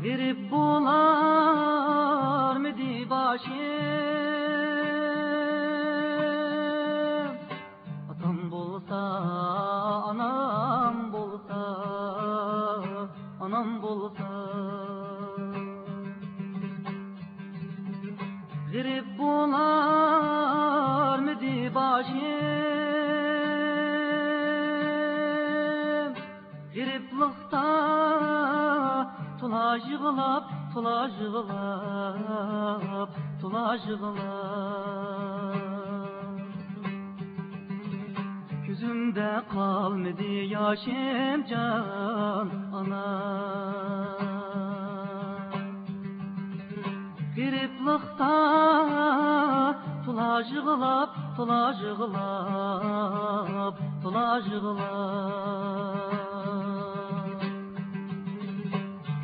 Girip bular midi başım. Atam bolsa, anam bolsa, anam bolsa. Girip bular midi başım. Giriplikta tula jığılap, tula jığılap, tula jığılap. Gözümde kalmadı yaşım can ana. Giriplikta tula jığılap, tula jığılap, tula jığılap.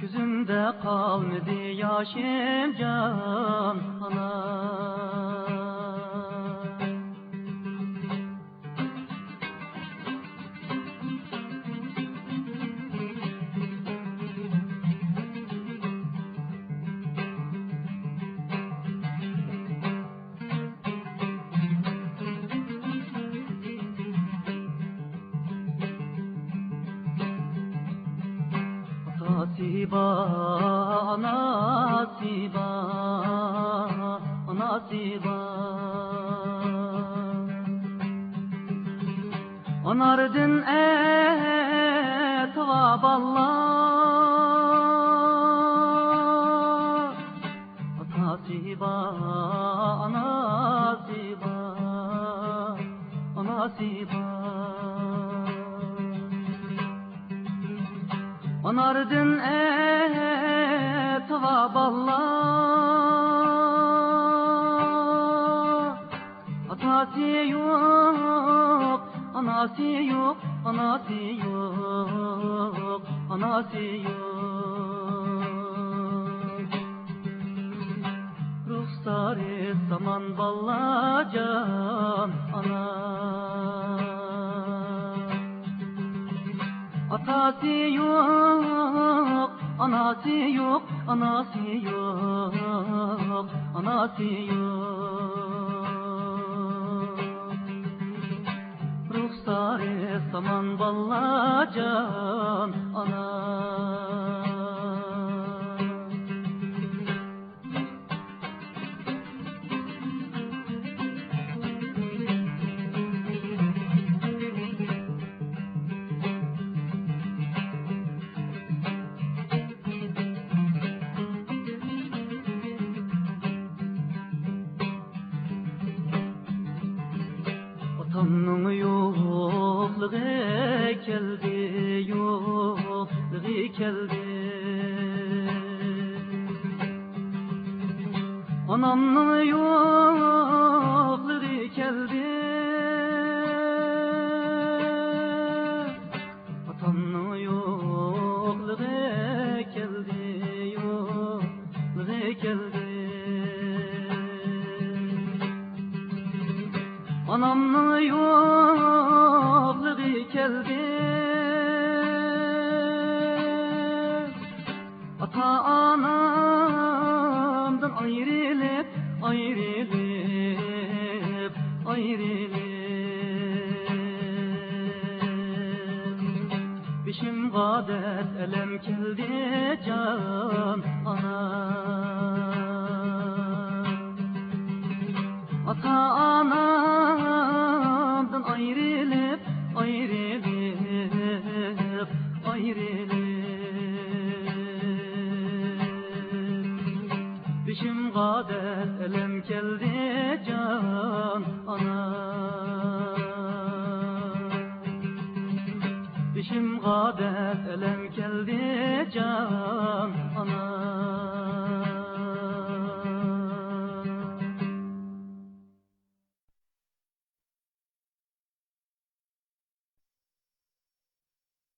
Gözümde kalmadı yaşım can ana. Nasiba, nasiba, nasiba. Onardın etva ballar. Nasiba, nasiba, nasiba. Onardın etva ballar. Atası yok, anası yok, anası yok, anası yok. Ruhsarı zaman balla can ana. Atası yok, anası yok, anası yok, anası yok. Ruhsarı saman balla can ana. Atamның yo'qligi keldi, yo'qligi keldi. Anamның yo'qligi keldi. Atamның yo'qligi keldi, yo'qligi keldi. Anamның yo'qligi keldi. Ata-anamdan ayrılıp, ayrılıp, ayrılıp. Beşim gadet elem keldi can ana. Ata-anamdan ayrılıp, ayrılıp, ayrılıp. Beşim gadet elem keldi can ana. Beşim gadet elem keldi can ana.